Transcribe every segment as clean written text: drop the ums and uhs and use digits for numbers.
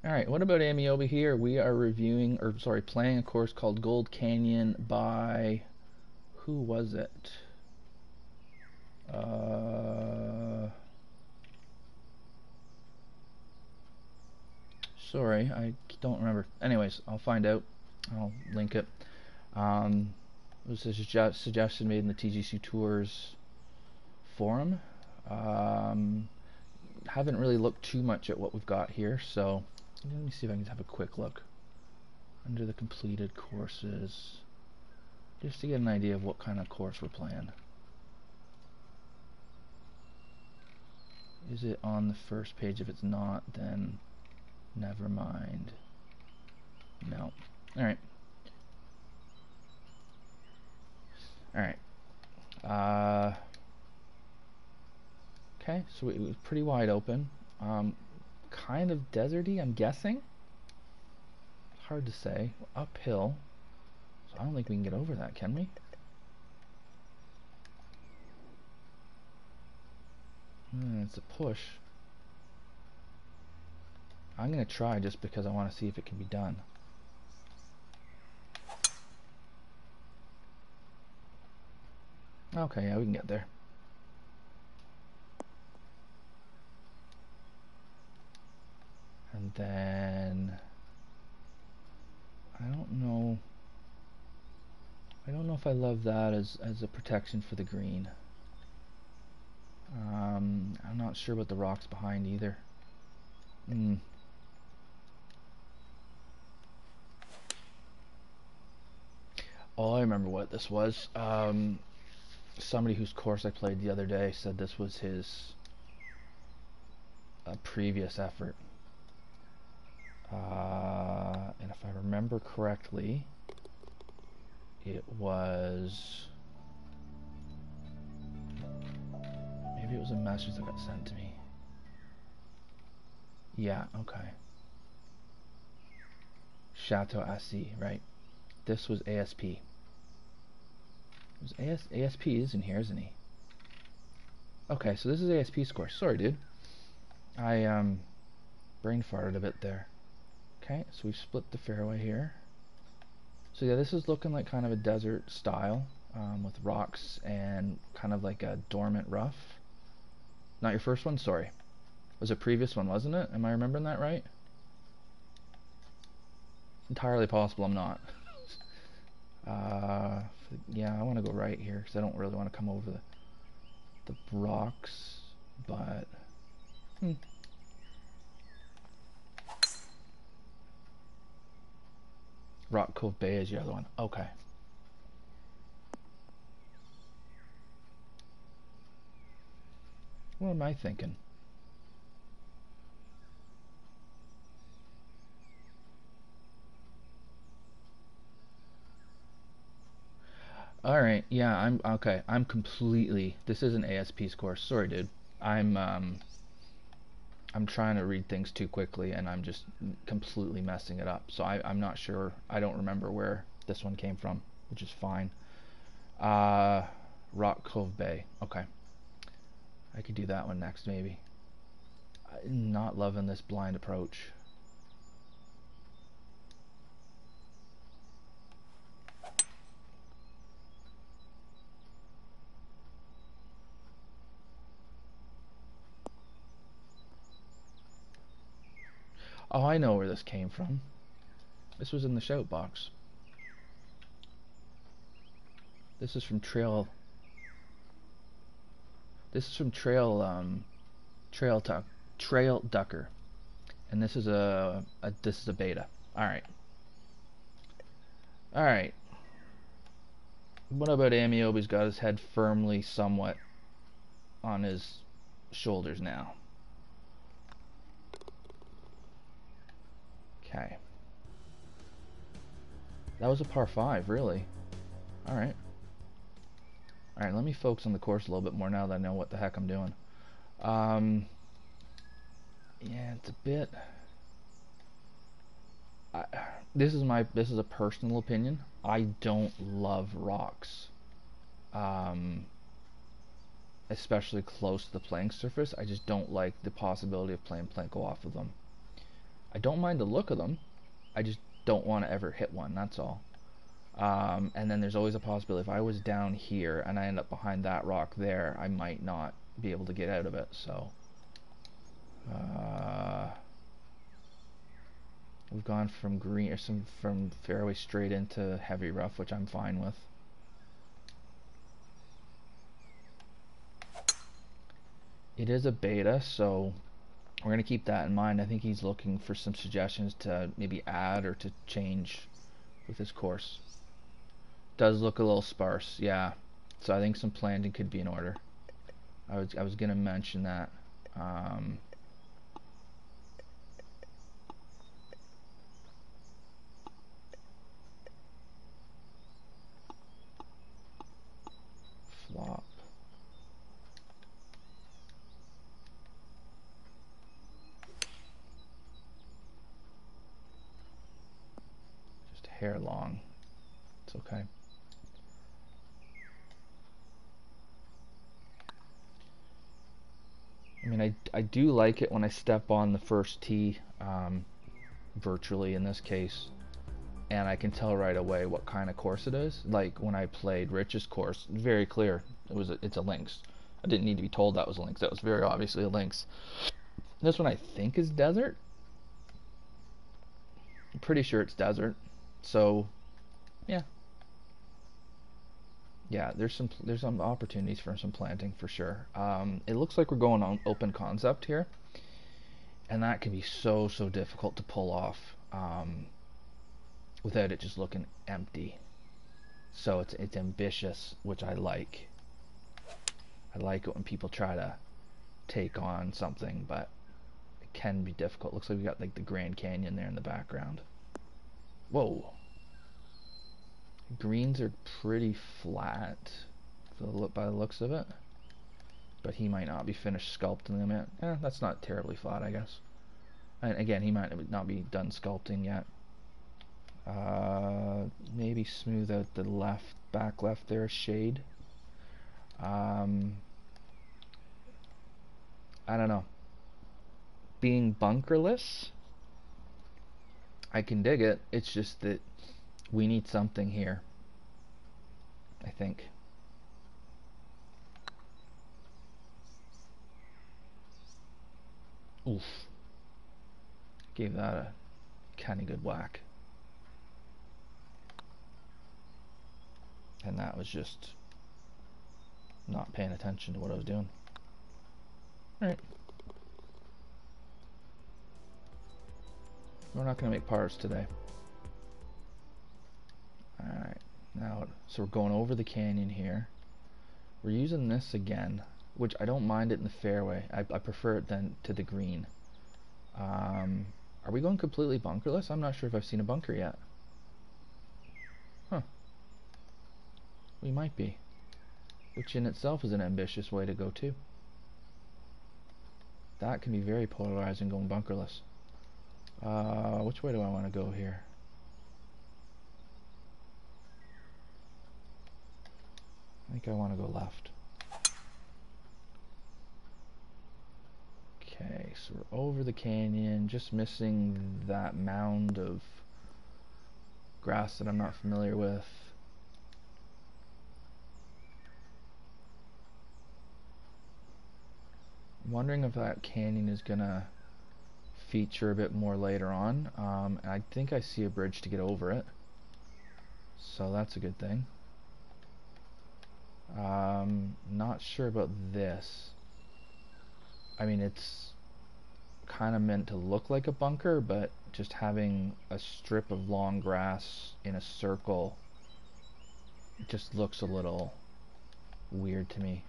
Alright, what about Amy over here? We are reviewing, or sorry, playing a course called Gold Canyon by, who was it? Sorry, I don't remember. Anyways, I'll find out. I'll link it. It was a suggestion made in the TGCTours forum. Haven't really looked too much at what we've got here, so let me see if I can have a quick look under the completed courses, just to get an idea of what kind of course we're playing. Is it on the first page? If it's not, then never mind. No. Alright. Alright. Okay, so it was pretty wide open. Kind of deserty, I'm guessing. Hard to say. Uphill. So I don't think we can get over that, can we? It's a push. I'm going to try just because I want to see if it can be done. Okay, yeah, we can get there. And then I don't know if I love that as a protection for the green. I'm not sure about the rocks behind either. Oh, I remember what this was. Somebody whose course I played the other day said this was his previous effort. And if I remember correctly, it was, maybe it was a message that got sent to me. Yeah, okay. Chateau Assis, right? This was ASP. It was ASP is in here, isn't he? Okay, so this is ASP's course. Sorry, dude. I brain farted a bit there. Okay, so we've split the fairway here. So yeah, this is looking like kind of a desert style, with rocks and kind of like a dormant rough. Not your first one? Sorry. It was a previous one, wasn't it? Am I remembering that right? Entirely possible I'm not. Yeah, I want to go right here because I don't really want to come over the rocks, but Rock Cove Bay is the other one. Okay. What am I thinking? Alright, yeah, I'm okay. I'm completely, this isn't ASP's course. Sorry, dude. I'm trying to read things too quickly and I'm just completely messing it up. So I'm not sure. I don't remember where this one came from, which is fine. Rock Cove Bay. Okay. I could do that one next, maybe. I'm not loving this blind approach. Oh, I know where this came from. This was in the shout box. This is from Trail. This is from Trail Ducker, and this is a beta. All right. All right. What about Amiobi's got his head firmly somewhat on his shoulders now? Okay. That was a par 5, really. Alright. Alright, let me focus on the course a little bit more now that I know what the heck I'm doing. Yeah, it's a bit... this is a personal opinion. I don't love rocks. Especially close to the playing surface. I just don't like the possibility of playing Plinko off of them. I don't mind the look of them. I just don't want to ever hit one, that's all. And then there's always a possibility if I was down here and I end up behind that rock there, I might not be able to get out of it. So we've gone from green or from fairway straight into heavy rough, which I'm fine with. It is a beta, so we're going to keep that in mind. I think he's looking for some suggestions to maybe add or to change with his course. Does look a little sparse, yeah. So I think some planting could be in order. I was going to mention that. Flop. Just hair long. It's okay. I mean, I do like it when I step on the first tee, virtually in this case, and I can tell right away what kind of course it is. Like when I played Rich's course, very clear. It's a links. I didn't need to be told that was a links. That was very obviously a links. This one I think is desert. I'm pretty sure it's desert. So, yeah. Yeah, there's some opportunities for some planting for sure. It looks like we're going on open concept here, and that can be so difficult to pull off without it just looking empty. So it's ambitious, which I like. I like it when people try to take on something, but it can be difficult. Looks like we got like the Grand Canyon there in the background. Whoa. Greens are pretty flat by the looks of it, but he might not be finished sculpting them yet. That's not terribly flat, I guess. And again, he might not be done sculpting yet. Maybe smooth out the back left there, shade. I don't know. Being bunkerless, I can dig it. It's just that we need something here, I think. Oof. Gave that a kind of good whack. And that was just not paying attention to what I was doing. Alright. We're not going to make pars today. Alright, now, so we're going over the canyon here. We're using this again, which I don't mind it in the fairway. I prefer it then to the green. Are we going completely bunkerless? I'm not sure if I've seen a bunker yet. Huh. We might be. Which in itself is an ambitious way to go too. That can be very polarizing going bunkerless. Which way do I want to go here? I think I want to go left. Okay, so we're over the canyon, just missing that mound of grass that I'm not familiar with. I'm wondering if that canyon is gonna feature a bit more later on. And I think I see a bridge to get over it, so that's a good thing. Not sure about this. I mean, it's kind of meant to look like a bunker, but just having a strip of long grass in a circle just looks a little weird to me.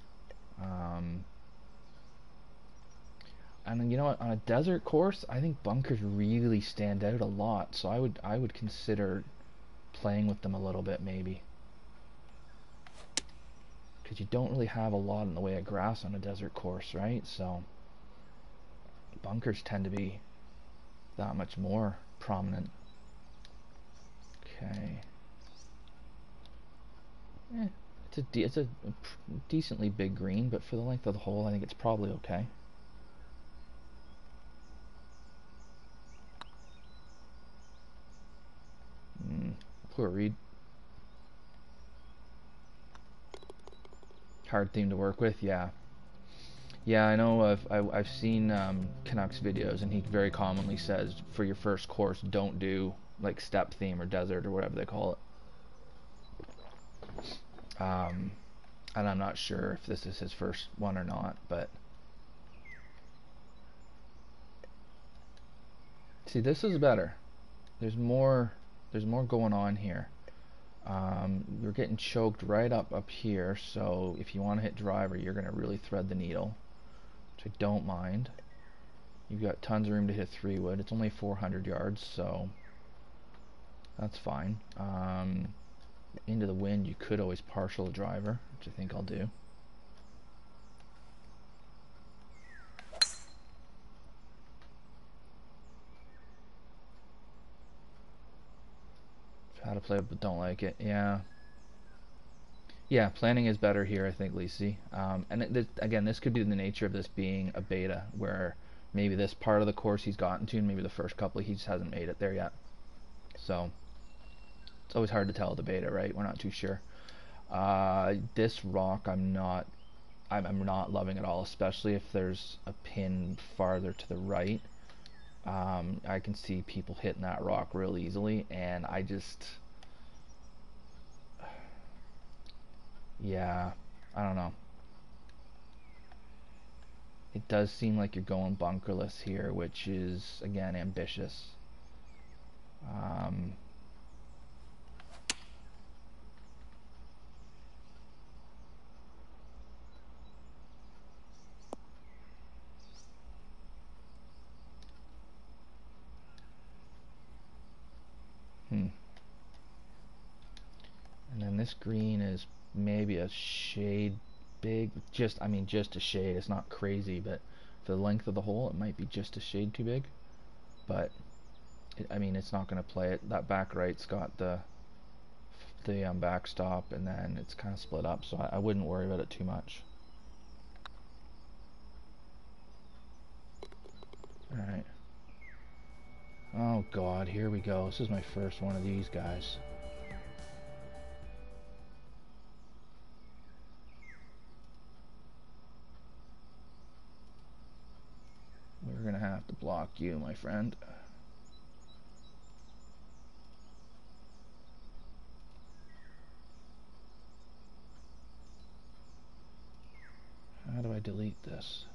And you know what, on a desert course, I think bunkers really stand out a lot, so I would consider playing with them a little bit, maybe. Because you don't really have a lot in the way of grass on a desert course, right? So bunkers tend to be that much more prominent. Okay. It's a decently big green, but for the length of the hole, I think it's probably okay. Poor Reed. Hard theme to work with, yeah. Yeah, I know. I've seen Canucks videos, and he very commonly says for your first course, don't do like step theme or desert or whatever they call it. And I'm not sure if this is his first one or not, but see, this is better. There's more going on here. You're getting choked right up here, so if you want to hit driver, you're going to really thread the needle, which I don't mind. You've got tons of room to hit 3-wood. It's only 400 yards, so that's fine. Into the wind, you could always partial driver, which I think I'll do. How to play it, but don't like it. Yeah. Yeah, planning is better here, I think, Lisi. And again, this could be the nature of this being a beta, where maybe this part of the course he's gotten to, and maybe the first couple he just hasn't made it there yet. So it's always hard to tell the beta, right? We're not too sure. This rock, I'm not loving at all, especially if there's a pin farther to the right. I can see people hitting that rock real easily, and I just, yeah, I don't know. It does seem like you're going bunkerless here, which is, again, ambitious. And then this green is maybe a shade big, just a shade. It's not crazy, but for the length of the hole, it might be just a shade too big. But it's not going to play it. That back right's got the backstop, and then it's kind of split up, so I wouldn't worry about it too much. All right. Oh God, here we go. This is my first one of these guys. We're gonna have to block you, my friend. How do I delete this?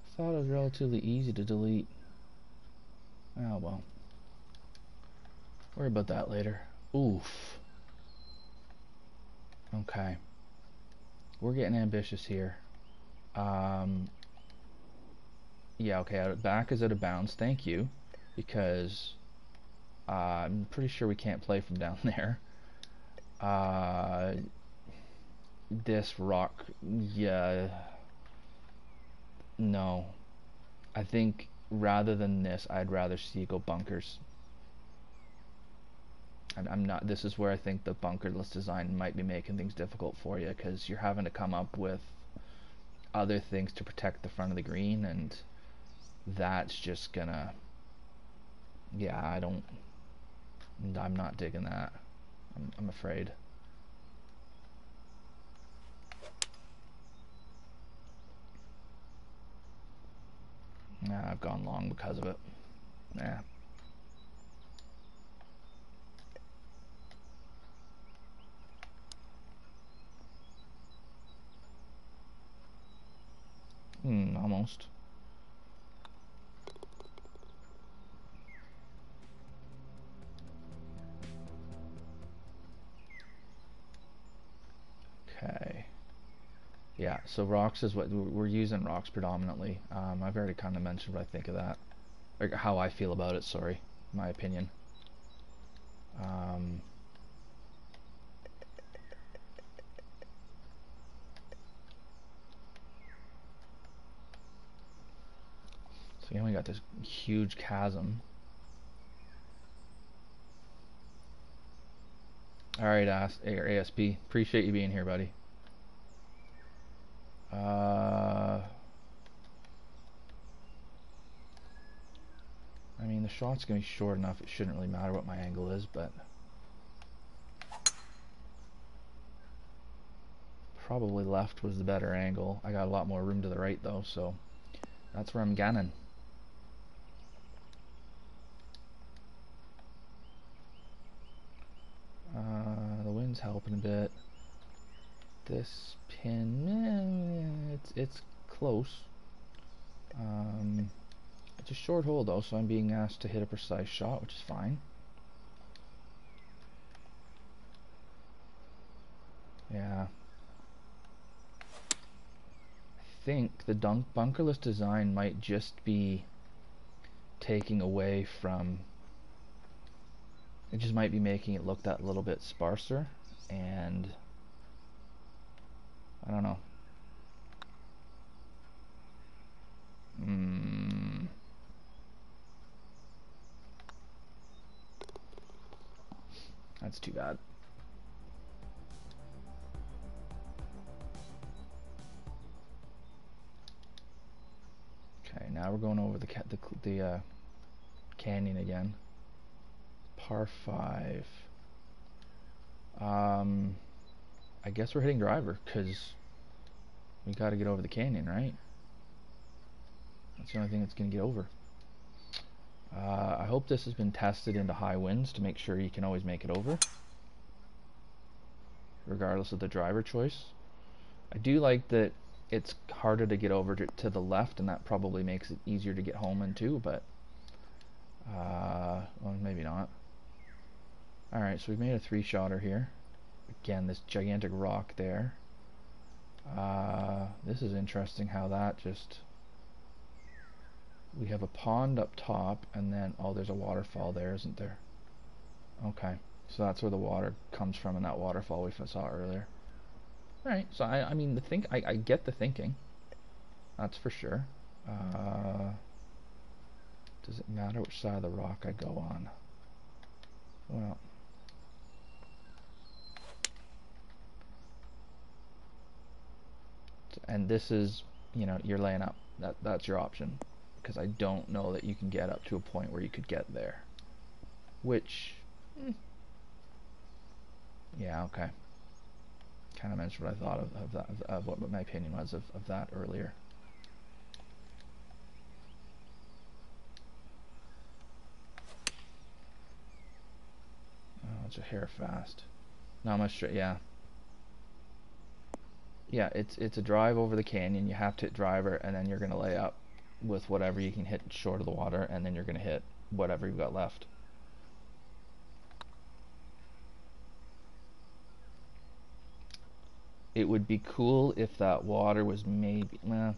I thought it was relatively easy to delete. Oh well. Worry about that later. Oof. Okay. We're getting ambitious here. Yeah, okay, back is out of bounds, thank you. Because I'm pretty sure we can't play from down there. This rock, yeah. No. I think rather than this, I'd rather see you go bunkers. I'm not. This is where I think the bunkerless design might be making things difficult for you, because you're having to come up with other things to protect the front of the green, and that's just gonna, yeah, I'm not digging that. I'm afraid. Nah, I've gone long because of it. Nah. Almost. Okay. Yeah, so rocks is what we're using, rocks predominantly. I've already kind of mentioned what I think of that, or how I feel about it, sorry, my opinion. You know, we got this huge chasm. Alright, ASP. Appreciate you being here, buddy. I mean, the shot's going to be short enough. It shouldn't really matter what my angle is, but probably left was the better angle. I got a lot more room to the right, though, so that's where I'm gunning. The wind's helping a bit. This pin, it's close. It's a short hole though, so I'm being asked to hit a precise shot, which is fine. Yeah. I think the bunkerless design might just be taking away from... It just might be making it look that little bit sparser, and... I don't know. That's too bad. Okay, now we're going over the canyon again. Par 5. I guess we're hitting driver because we got to get over the canyon, right? That's the only thing that's going to get over. I hope this has been tested into high winds to make sure you can always make it over, regardless of the driver choice. I do like that it's harder to get over to the left, and that probably makes it easier to get home in too, but well, maybe not. Alright, so we've made a 3-shotter here. Again, this gigantic rock there. This is interesting how that just... We have a pond up top, and then, oh, there's a waterfall there, isn't there? Okay, so that's where the water comes from in that waterfall we saw earlier. Alright, so I mean, I get the thinking. That's for sure. Does it matter which side of the rock I go on? Well... And this is, you know, you're laying up. That's your option. Because I don't know that you can get up to a point where you could get there. Which... Yeah, okay. Kind of mentioned what I thought of what my opinion was of that earlier. Oh, it's a hair fast. Not much straight, yeah. Yeah, it's a drive over the canyon. You have to hit driver, and then you're going to lay up with whatever you can hit short of the water, and then you're going to hit whatever you've got left. It would be cool if that water was maybe... Well,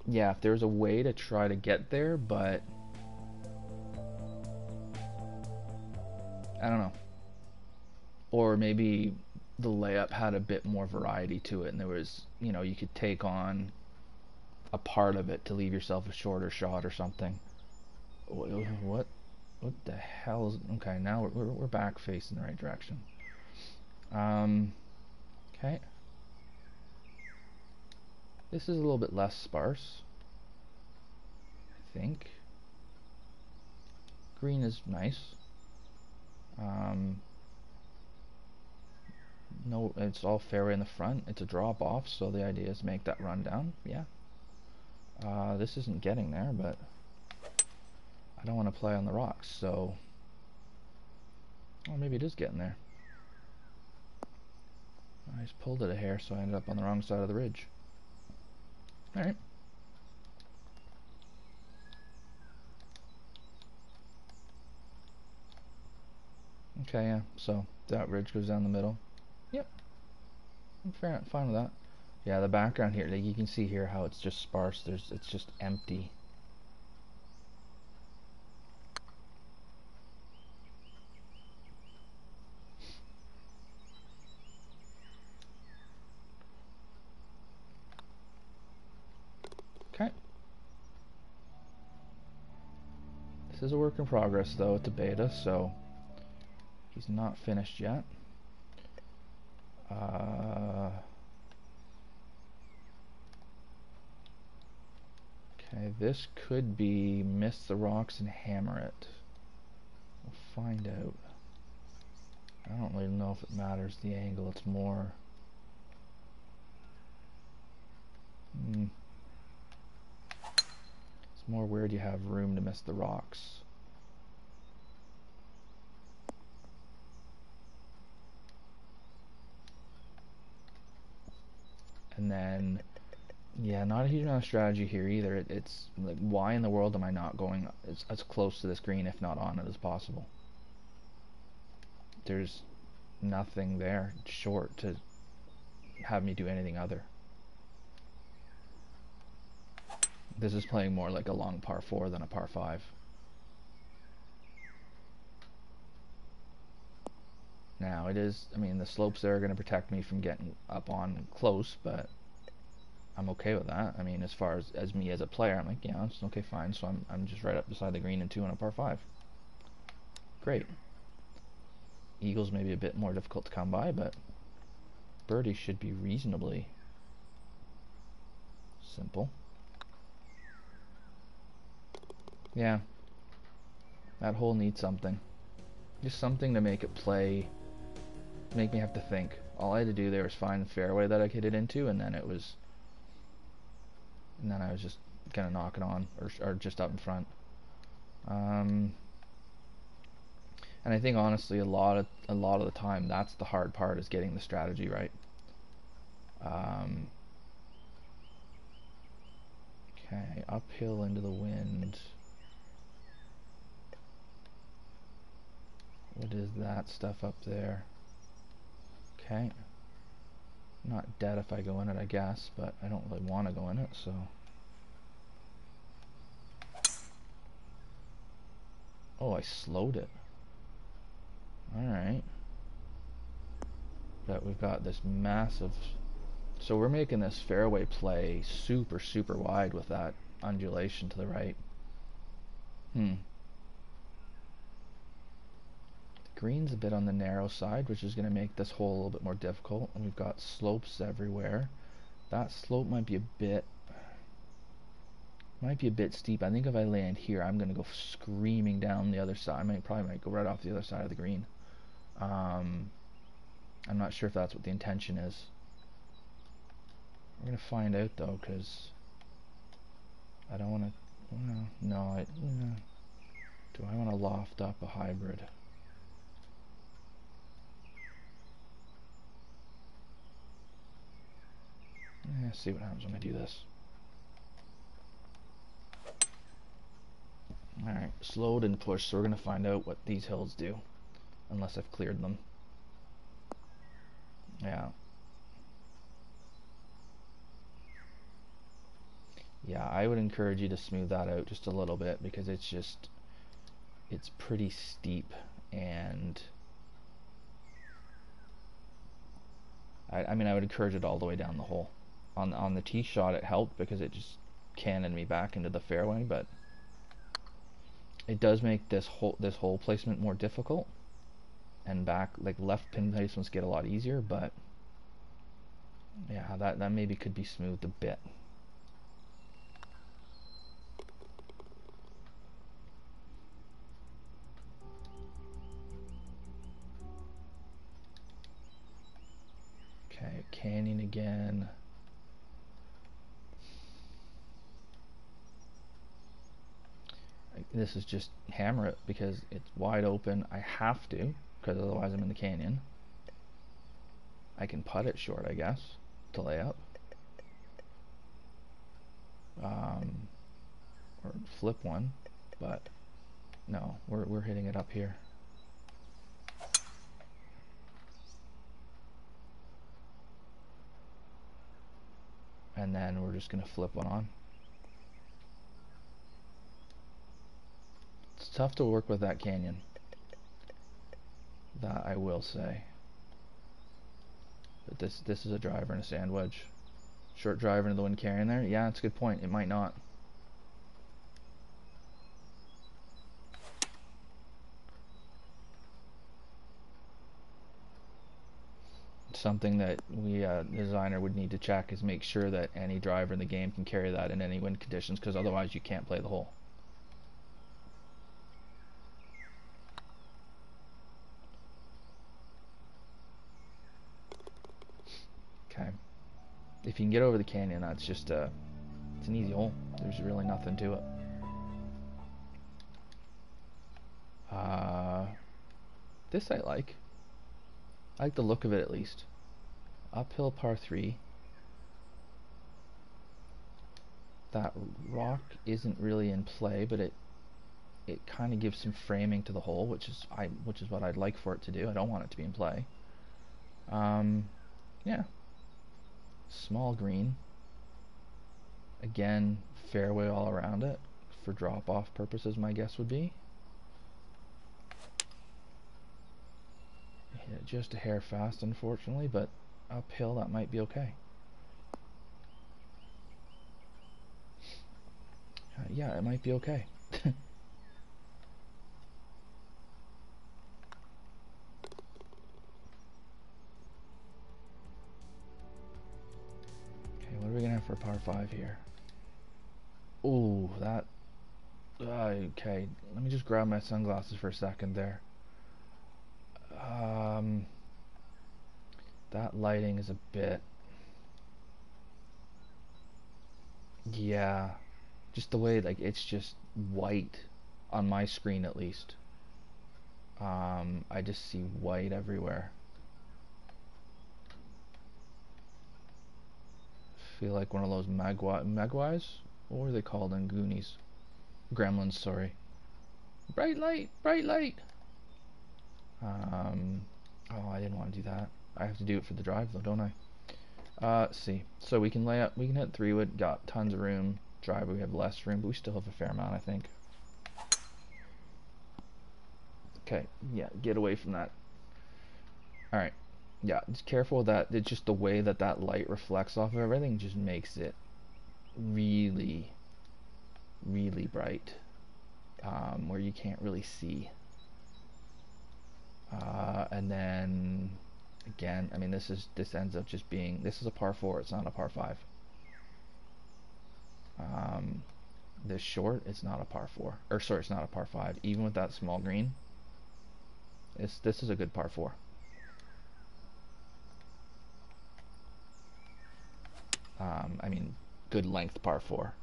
yeah, if there was a way to try to get there, but... I don't know. Or maybe the layup had a bit more variety to it, and there was, you know, you could take on a part of it to leave yourself a shorter shot or something. What the hell is... Okay, now we're back facing the right direction. Okay. This is a little bit less sparse, I think. Green is nice. No, it's all fairway in the front. It's a drop off, so the idea is to make that run down. Yeah. This isn't getting there, but I don't want to play on the rocks, so... Well, maybe it is getting there. I just pulled it a hair, so I ended up on the wrong side of the ridge. Alright. Okay, yeah, so that ridge goes down the middle. Yep. I'm fine with that. Yeah, the background here, like you can see here how it's just sparse. It's just empty. Okay. This is a work in progress though, it's a beta, so he's not finished yet. Okay, this could be miss the rocks and hammer it. We'll find out. I don't really know if it matters the angle, it's more... It's more where do you have room to miss the rocks. And then, yeah, not a huge amount of strategy here either. It's like, why in the world am I not going as close to this green, if not on it, as possible? There's nothing there short to have me do anything other. This is playing more like a long par 4 than a par 5. Now it is, I mean, the slopes there are going to protect me from getting up on close, but I'm okay with that. I mean, as far as me as a player, I'm like, yeah, it's okay, fine. So I'm just right up beside the green and 2 on a par 5. Great. Eagles may be a bit more difficult to come by, but birdie should be reasonably simple. Yeah, that hole needs something. Just something to make it play, make me have to think. All I had to do there was find the fairway that I could hit it into, and then I was just gonna knock it on, or just up in front. And I think honestly, a lot of the time, that's the hard part, is getting the strategy right. Okay, uphill into the wind. What is that stuff up there? Okay. Not dead if I go in it, I guess, but I don't really want to go in it, so... Oh, I slowed it. Alright. But we've got this massive... So we're making this fairway play super, super wide with that undulation to the right. Green's a bit on the narrow side, which is going to make this hole a little bit more difficult. And we've got slopes everywhere. That slope might be a bit steep. I think if I land here, I'm going to go screaming down the other side. I probably might go right off the other side of the green. I'm not sure if that's what the intention is. We're going to find out though, because I don't want to... No, do I want to loft up a hybrid? Let's see what happens when I do this. Alright, slowed and pushed, so we're going to find out what these hills do. Unless I've cleared them. Yeah. Yeah, I would encourage you to smooth that out just a little bit, because it's pretty steep, and I mean, I would encourage it all the way down the hole. On the tee shot, it helped because it just cannoned me back into the fairway, but it does make this hole placement more difficult, and back, like, left pin placements get a lot easier, but yeah, that maybe could be smoothed a bit. Okay, canyon again. This is just hammer it because it's wide open. I have to, because otherwise I'm in the canyon. I can putt it short, I guess, to lay up. Or flip one, but no, we're hitting it up here. And then we're just gonna flip one on. It's tough to work with that canyon, that I will say. But this is a driver and a sand wedge. Short driver into the wind carrying there. Yeah, that's a good point. It might not. something that we designer would need to check is make sure that any driver in the game can carry that in any wind conditions, because otherwise you can't play the hole. Okay, if you can get over the canyon, that's just it's an easy hole. There's really nothing to it. This I like the look of it, at least. Uphill par 3. That rock isn't really in play, but it kind of gives some framing to the hole, which is what I'd like for it to do. I don't want it to be in play. Yeah. Small green. Again, fairway all around it for drop-off purposes, my guess would be. Hit it just a hair fast, unfortunately, but uphill that might be okay. Yeah, it might be okay. Okay, what are we gonna have for par 5 here? Ooh, that. Okay, let me just grab my sunglasses for a second there. That lighting is a bit. Yeah, just the way, like, it's just white on my screen, at least. I just see white everywhere. Feel like one of those magwais? What were they called in Goonies? Gremlins, sorry. Bright light, bright light. Oh, I didn't want to do that. I have to do it for the drive though, don't I? Let's see. So we can lay up, we can hit 3-wood, got tons of room. Driver, we have less room, but we still have a fair amount, I think. Okay, yeah, get away from that. Alright, yeah, just careful that it's just the way that that light reflects off of everything just makes it really, really bright, where you can't really see. And then again, I mean, this ends up just being, this is a par 4, it's not a par 5. This short, it's not a par 4, or sorry, it's not a par 5. Even with that small green, this is a good par 4. I mean, good length par 4.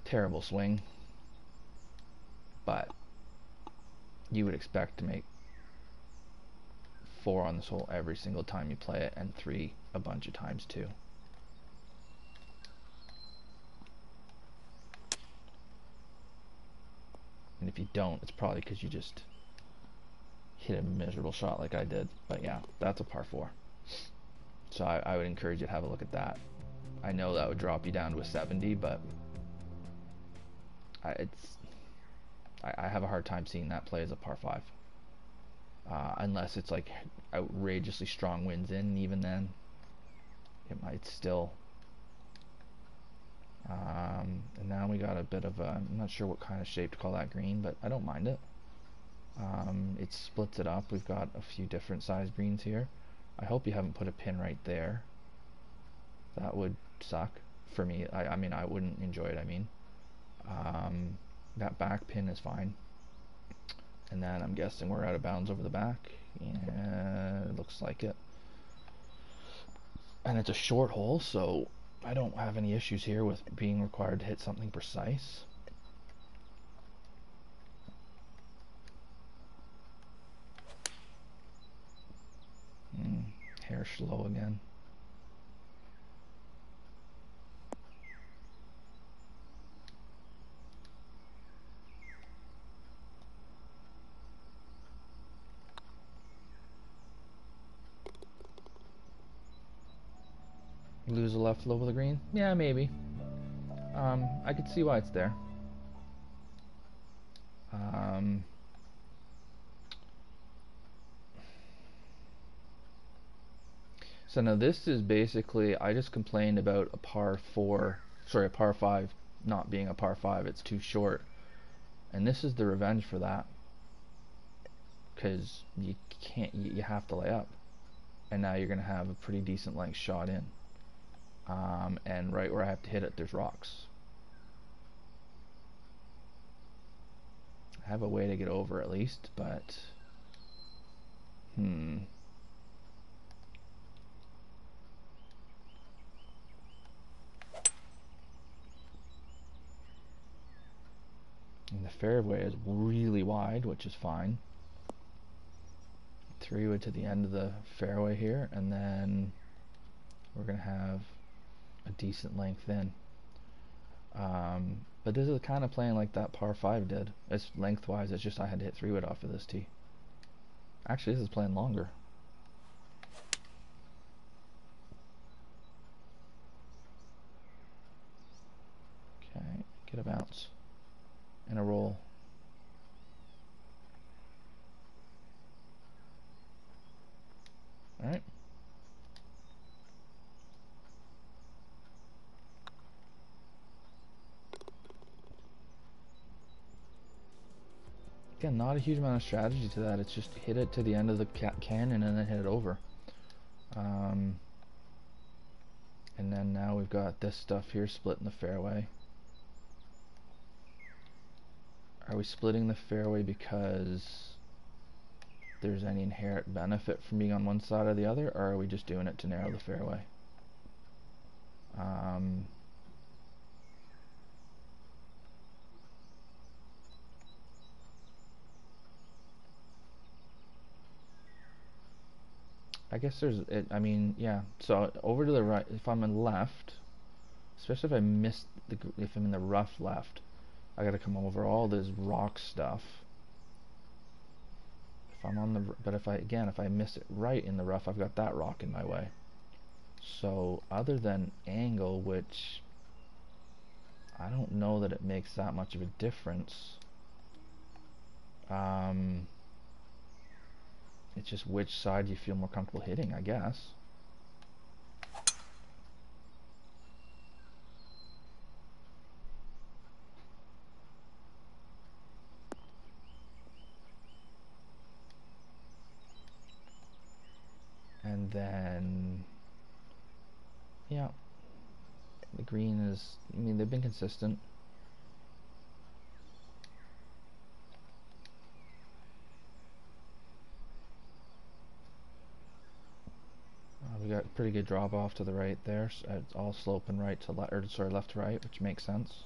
Terrible swing, but you would expect to make 4 on this hole every single time you play it, and 3 a bunch of times too. And if you don't, it's probably because you just hit a miserable shot like I did. But yeah, that's a par 4. So I would encourage you to have a look at that. I know that would drop you down to a 70, but I have a hard time seeing that play as a par 5. Unless it's like outrageously strong winds in, and even then it might still. And now we got a bit of a, I'm not sure what kind of shape to call that green, but I don't mind it. It splits it up. We've got a few different size greens here. I hope you haven't put a pin right there. That would suck for me. I mean, I wouldn't enjoy it. I mean, that back pin is fine. And then I'm guessing we're out of bounds over the back. Yeah, it looks like it. And it's a short hole, so I don't have any issues here with being required to hit something precise. Hair slow again. Lose a left low of the green? Yeah, maybe. I could see why it's there. So now this is basically, I just complained about a par 5 not being a par 5. It's too short. And this is the revenge for that. because you can't, you have to lay up, and now you're going to have a pretty decent length shot in, and right where I have to hit it there's rocks. I have a way to get over at least, but and the fairway is really wide, which is fine. 3-wood to the end of the fairway here, and then we're gonna have a decent length in. But this is kind of playing like that par 5 did. It's lengthwise, it's just I had to hit 3-wood off of this tee. Actually, this is playing longer. Okay, get a bounce and a roll. Alright. Again, not a huge amount of strategy to that. It's just hit it to the end of the canyon and then hit it over. And then now we've got this stuff here split in the fairway. Are we splitting the fairway because there's any inherent benefit from being on one side or the other, or are we just doing it to narrow the fairway? I guess there's it. I mean, yeah. So over to the right, if I'm in left, especially if I miss if I'm in the rough left, I got to come over all this rock stuff. If I'm on the, but if I miss it right in the rough, I've got that rock in my way. So other than angle, which I don't know that it makes that much of a difference. It's just which side you feel more comfortable hitting, I guess. And then, yeah, the green is, I mean, they've been consistent. We got pretty good drop off to the right there. So it's all sloping right to left, or sorry, left to right, which makes sense.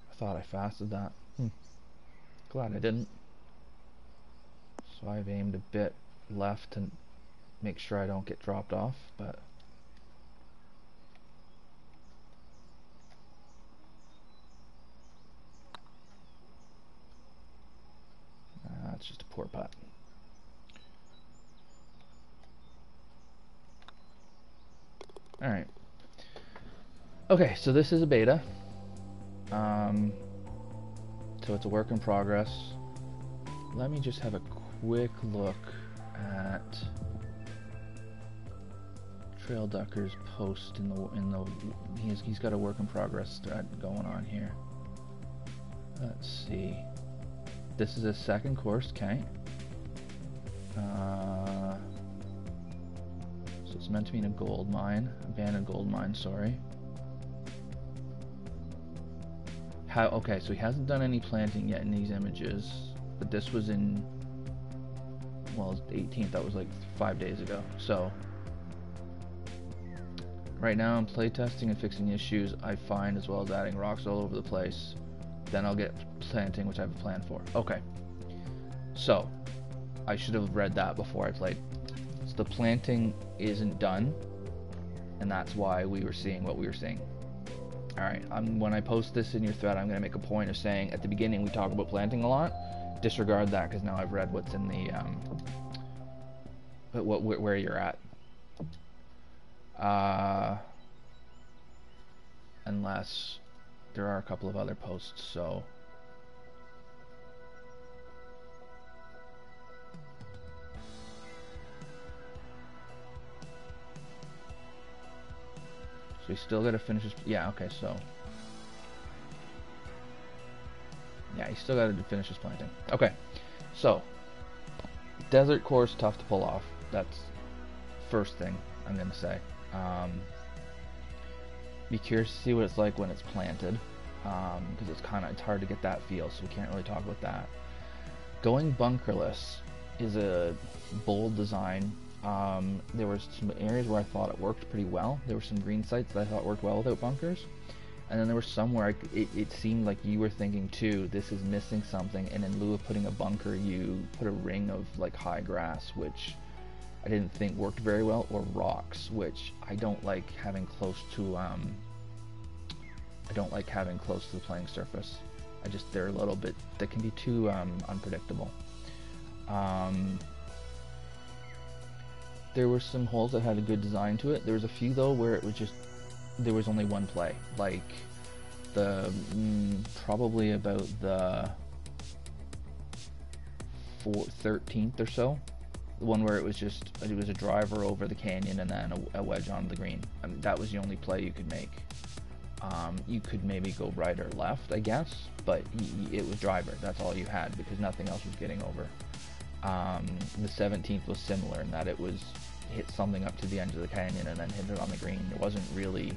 I thought I fasted that. Glad I didn't. So I've aimed a bit left to make sure I don't get dropped off, but it's just a poor putt. Alright. Okay, so this is a beta. So it's a work in progress. Let me just have a quick look at Trail Ducker's post in the he's got a work in progress going on here. Let's see. This is a second course, okay. So it's meant to be in a gold mine, abandoned gold mine, sorry. Okay, so he hasn't done any planting yet in these images, but this was in, well, 18th, that was like 5 days ago. So right now I'm playtesting and fixing issues I find, as well as adding rocks all over the place. Then I'll get planting, which I have a plan for. Okay, so I should have read that before I played. So the planting isn't done, and that's why we were seeing what we were seeing. Alright, when I post this in your thread, I'm going to make a point of saying at the beginning we talk about planting a lot. Disregard that, because now I've read what's in the where you're at. Unless there are a couple of other posts, so we still got to finish this. Yeah, okay, so yeah, he still got to finish his planting. Okay, so desert course, tough to pull off. That's first thing I'm gonna say. Be curious to see what it's like when it's planted, because it's hard to get that feel, so we can't really talk about that. Going bunkerless is a bold design. There were some areas where I thought it worked pretty well. There were some green sites that I thought worked well without bunkers, and then there were some where it seemed like you were thinking too, this is missing something, and in lieu of putting a bunker, you put a ring of like high grass, which I didn't think worked very well, or rocks, which I don't like having close to. I don't like having close to the playing surface. They're a little bit. They can be too unpredictable. There were some holes that had a good design to it. There was a few though where it was just there was only one play, like the probably about the 13th or so. The one where it was a driver over the canyon and then a wedge on the green. I mean, that was the only play you could make. You could maybe go right or left, I guess, but it was driver. That's all you had because nothing else was getting over. The 17th was similar in that it was hit something up to the end of the canyon and then hit it on the green. There wasn't really.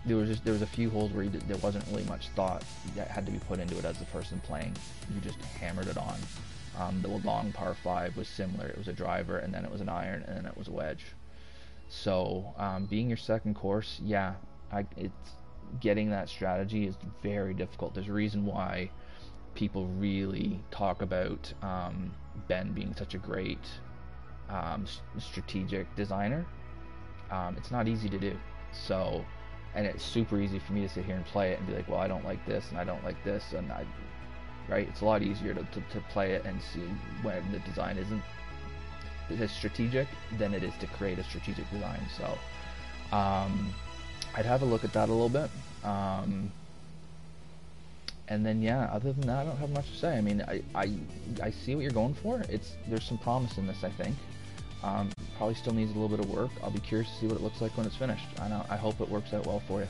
There was a few holes where there wasn't really much thought that had to be put into it as the person playing. You just hammered it on. The long par 5 was similar. It was a driver, and then it was an iron, and then it was a wedge. So, being your second course, yeah, it's getting that strategy is very difficult. There's a reason why people really talk about Ben being such a great strategic designer. It's not easy to do. So, and it's super easy for me to sit here and play it and be like, well, I don't like this, and I don't like this, and right? It's a lot easier to play it and see when the design isn't as strategic than it is to create a strategic design. So I'd have a look at that a little bit. And then yeah, other than that, I don't have much to say. I mean, I see what you're going for. There's some promise in this, I think. Probably still needs a little bit of work. I'll be curious to see what it looks like when it's finished. I hope it works out well for you.